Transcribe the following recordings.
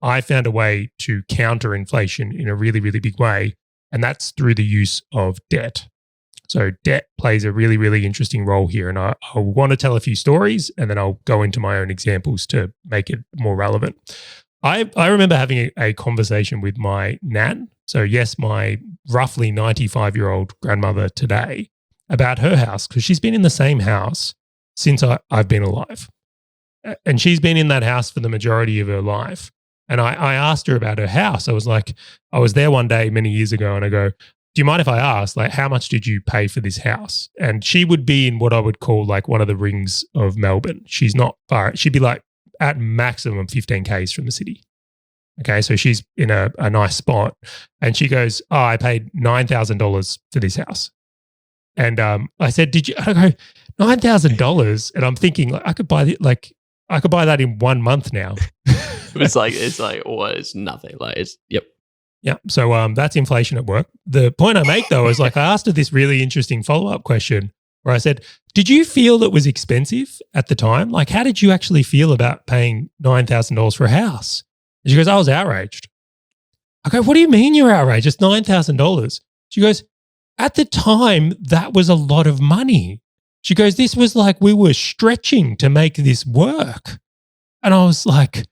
I found a way to counter inflation in a really, really big way, and that's through the use of debt. So debt plays a really, really interesting role here. And I want to tell a few stories and then I'll go into my own examples to make it more relevant. I remember having a conversation with my nan. So yes, my roughly 95-year-old grandmother today about her house because she's been in the same house since I've been alive. And she's been in that house for the majority of her life. And I asked her about her house. I was like, I was there one day many years ago and I go, do you mind if I ask, like, how much did you pay for this house? And she would be in what I would call like one of the rings of Melbourne. She's not far. She'd be like at maximum 15 Ks from the city. Okay, so she's in a nice spot. And she goes, oh, I paid $9,000 for this house. And I said, did you? I go, $9,000? And I'm thinking, like, I could buy that in 1 month now. it's like, oh, it's nothing. Like it's, yep. Yeah. So that's inflation at work. The point I make though is like I asked her this really interesting follow-up question where I said, did you feel it was expensive at the time? Like how did you actually feel about paying $9,000 for a house? And she goes, I was outraged. I go, what do you mean you're outraged? It's $9,000. She goes, at the time, that was a lot of money. She goes, this was like we were stretching to make this work. And I was like,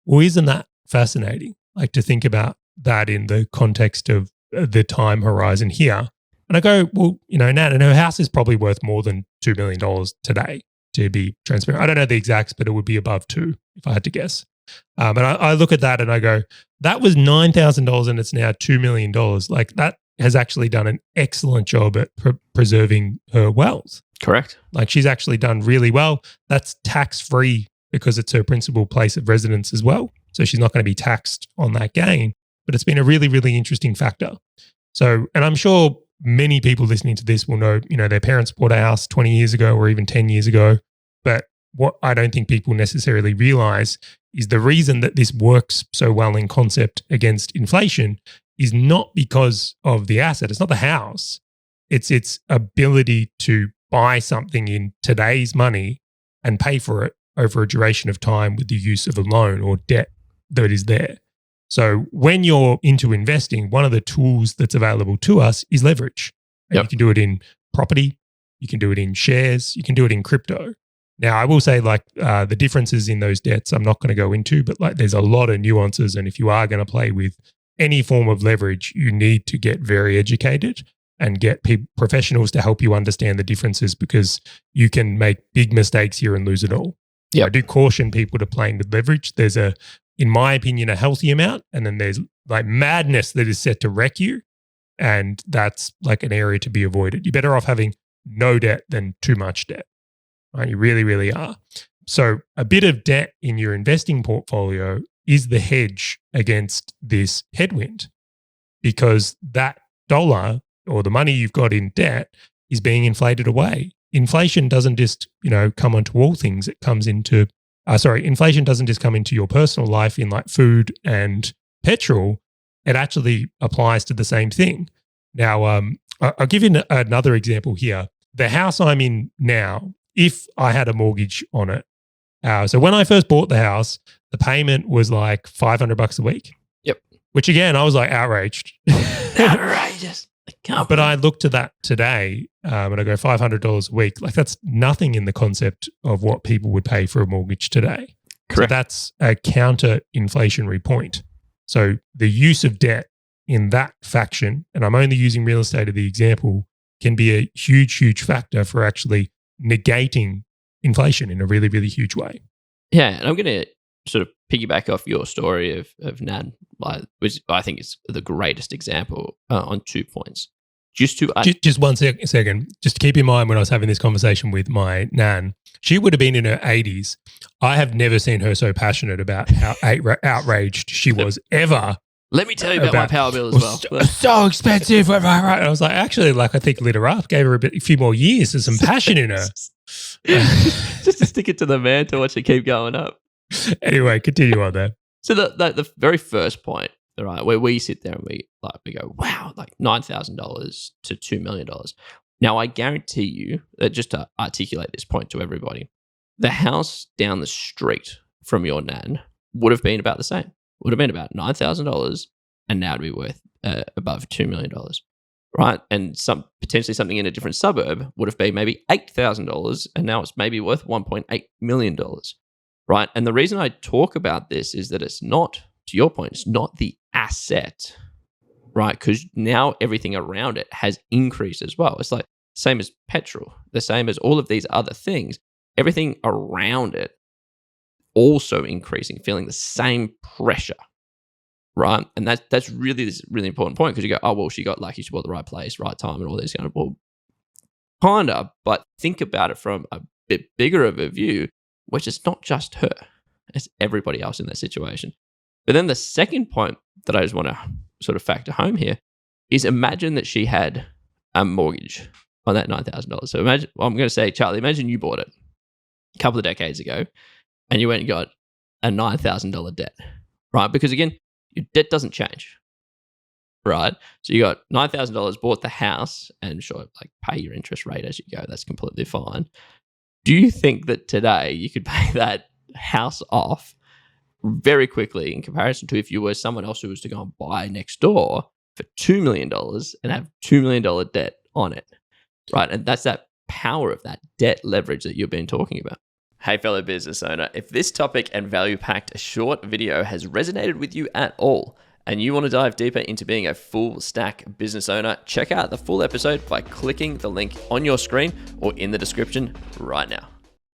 well, isn't that fascinating? Like to think about that in the context of the time horizon here. And I go, well, you know, Nan, and her house is probably worth more than $2 million today, to be transparent. I don't know the exacts, but it would be above 2 if I had to guess. And I look at that and I go, that was $9,000 and it's now $2 million. Like that has actually done an excellent job at preserving her wealth. Correct. Like she's actually done really well. That's tax-free because it's her principal place of residence as well. So she's not going to be taxed on that gain. But it's been a really, really interesting factor. So, and I'm sure many people listening to this will know, you know, their parents bought a house 20 years ago or even 10 years ago. But what I don't think people necessarily realize is the reason that this works so well in concept against inflation is not because of the asset. It's not the house. It's its ability to buy something in today's money and pay for it over a duration of time with the use of a loan or debt that is there. So when you're into investing, one of the tools that's available to us is leverage. And you can do it in property, you can do it in shares, you can do it in crypto. Now, I will say like the differences in those debts, I'm not going to go into, but like there's a lot of nuances. And if you are going to play with any form of leverage, you need to get very educated and get professionals to help you understand the differences because you can make big mistakes here and lose it all. I do caution people to playing with leverage. There's in my opinion, a healthy amount. And then there's like madness that is set to wreck you. And that's like an area to be avoided. You're better off having no debt than too much debt. Right? You really, really are. So a bit of debt in your investing portfolio is the hedge against this headwind because that dollar or the money you've got in debt is being inflated away. Inflation doesn't just, come onto all things. It comes into inflation doesn't just come into your personal life in like food and petrol. It actually applies to the same thing. Now, I'll give you another example here. The house I'm in now, if I had a mortgage on it, so when I first bought the house, the payment was like $500 a week. Yep. Which again, I was like outraged. Outrageous. But I look to that today and I go $500 a week. Like that's nothing in the concept of what people would pay for a mortgage today. Correct. So that's a counter-inflationary point. So the use of debt in that faction, and I'm only using real estate as the example, can be a huge, huge factor for actually negating inflation in a really, really huge way. Yeah, and I'm going to sort of piggyback off your story of Nan, which I think is the greatest example on 2 points. Just 1 second. Just to keep in mind when I was having this conversation with my Nan, she would have been in her 80s. I have never seen her so passionate about how outraged she was ever. Let me tell you about my power bill as well. So expensive. And I was like, actually, I think lit her up, gave her a few more years. There's some passion in her. Just to stick it to the man to watch it keep going up. Anyway, continue on there. So the very first point, right, where we sit there and we go, wow, like $9,000 to $2 million. Now, I guarantee you that just to articulate this point to everybody, the house down the street from your Nan would have been about the same. would have been about $9,000, and now it'd be worth above $2 million, right? And potentially something in a different suburb would have been maybe $8,000, and now it's maybe worth $1.8 million, right? And the reason I talk about this is that it's not, to your point, it's not the asset, right? Because now everything around it has increased as well. It's like same as petrol, the same as all of these other things. Everything around it also increasing, feeling the same pressure, right? And that's really this really important point, because you go, oh, well, she got lucky, she bought the right place, right time, and all these kind of, well, kind of, but think about it from a bit bigger of a view, which is not just her, it's everybody else in that situation. But then the second point that I just want to sort of factor home here is, imagine that she had a mortgage on that $9,000. So imagine, well, I'm going to say, Charlie, imagine you bought it a couple of decades ago and you went and got a $9,000 debt, right? Because again, your debt doesn't change, right? So you got $9,000, bought the house, and sure, like pay your interest rate as you go. That's completely fine. Do you think that today you could pay that house off very quickly in comparison to if you were someone else who was to go and buy next door for $2 million and have $2 million debt on it, right? And that's that power of that debt leverage that you've been talking about. Hey, fellow business owner, if this topic and value-packed short video has resonated with you at all, and you want to dive deeper into being a full stack business owner, check out the full episode by clicking the link on your screen or in the description right now.